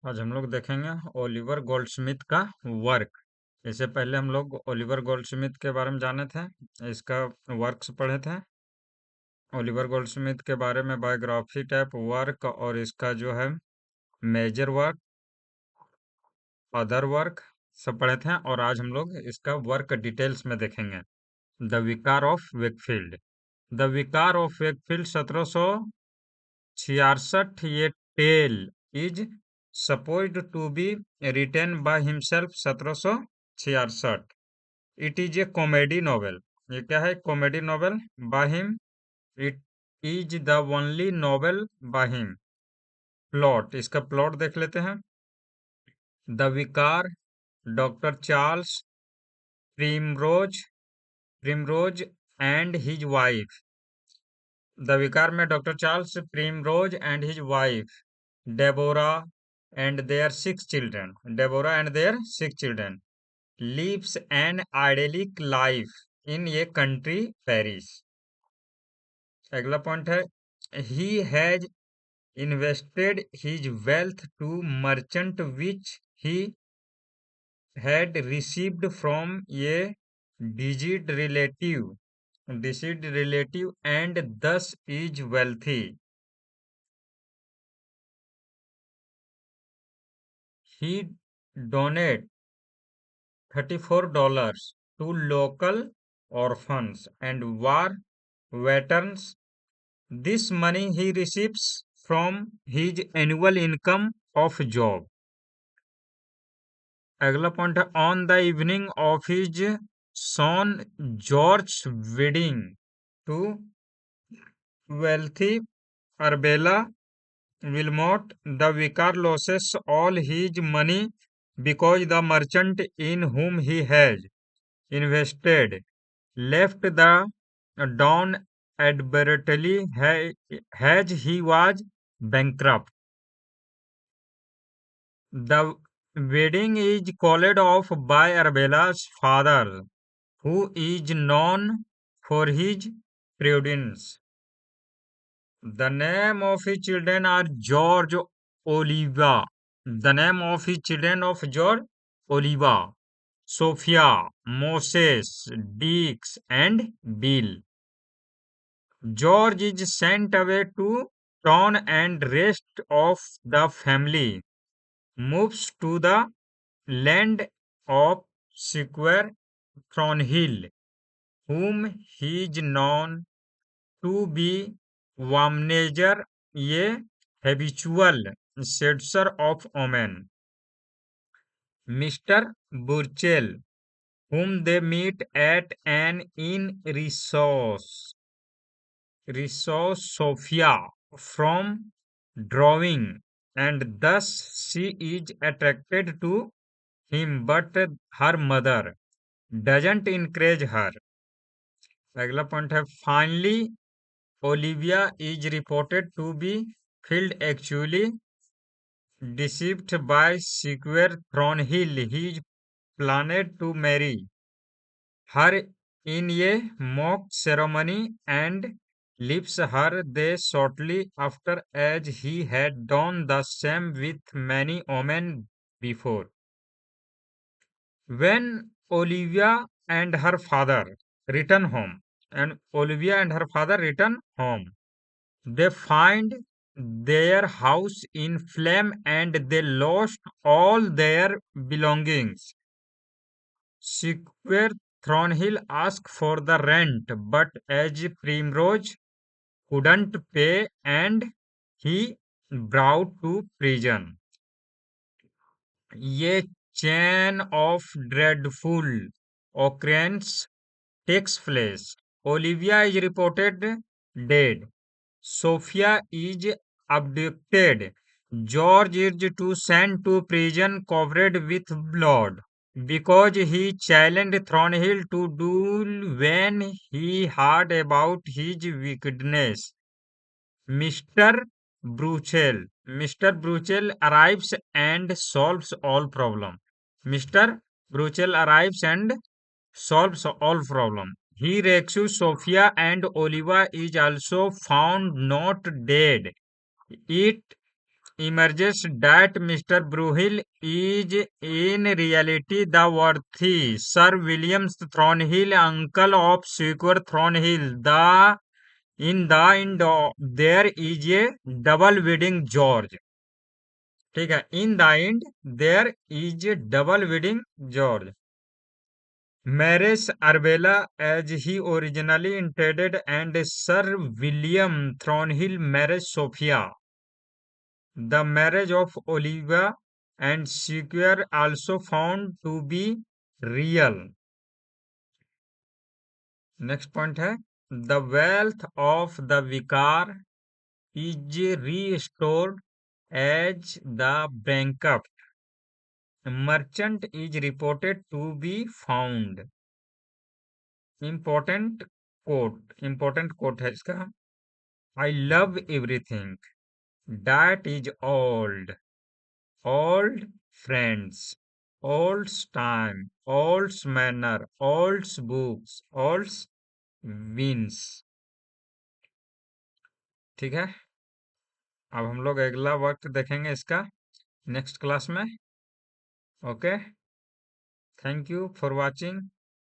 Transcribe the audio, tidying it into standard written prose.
आज हम लोग देखेंगे ओलिवर गोल्डस्मिथ का वर्क। इससे पहले हम लोग ओलिवर गोल्डस्मिथ के बारे में जाने थे, इसका वर्क्स पढ़े थे। ओलिवर गोल्डस्मिथ के बारे में बायोग्राफी टाइप वर्क और इसका जो है मेजर वर्क, अदर वर्क सब पढ़े थे। और आज हम लोग इसका वर्क डिटेल्स में देखेंगे। The Vicar of Wakefield. The Vicar of Wakefield 1766 ये tale is supposed to be written by himself 1766. It is a comedy novel. ये क्या है? Comedy novel by him. It is the only novel by him. Plot, इसका plot देख लेते हैं। The विकार, doctor Charles primrose primrose and his wife. The विकार में doctor Charles primrose and his wife Deborah and their 6 children. Deborah and their 6 children lives an idyllic life in a country parish. अगला point है he has invested his wealth to merchant which he had received from a deceased relative and thus is wealthy. He donated $34 to local orphans and war veterans. This money he receives from his annual income of job. अगला point है on the evening of his son George's wedding to wealthy Arbella Wilmot, the vicar loses all his money because the merchant in whom he has invested left the Don abruptly as he was bankrupt. The wedding is called off by Arabella's father, who is known for his prudence. The name of his children are George Oliva. The name of his children of George Oliva, Sophia, Moses, Dix, and Bill. George is sent away to town and rest of the family moves to the land of Square Thornhill, whom he is known to be Womnager, a habitual seducer of women. Mr. Burchell, whom they meet at an inn, resource Sophia from drawing, and thus she is attracted to him, but her mother doesn't encourage her. अगला point है finally Olivia is reported to be killed, actually deceived by Squire Thornhill. He is planned to marry her in a mock ceremony and leaves her there shortly after, as he had done the same with many women before. When Olivia and her father return home, they find their house in flame and they lost all their belongings. Squire Thornhill asked for the rent, but as Primrose couldn't pay, and he brought to prison. ये chain of dreadful occurrence takes place. Olivia is reported dead. Sophia is abducted. George is to sent to prison covered with blood because he challenged Thornhill to duel when he heard about his wickedness. Mr. Bruchel arrives and solves all problem. Mr. Bruchel arrives and solves all problem. He rescues Sophia and Oliva is also found not dead. It emerges that Mr. Bruhill is in reality the worthy Sir William Thornhill, uncle of Squire Thornhill. In the end, there is a double wedding George. ठीक है, in the end there is a double wedding George. Marries Arbella as he originally intended, and Sir William Thornhill marries Sophia. The marriage of Olivia and Squire also found to be real. Next point है, the wealth of the vicar is restored as the bankrupt merchant is reported to be found. Important quote है इसका. I love everything that is old friends, old's time, old's manner, old's books, old's wins. ठीक है, अब हम लोग अगला work देखेंगे इसका नेक्स्ट क्लास में. Okay, thank you for watching.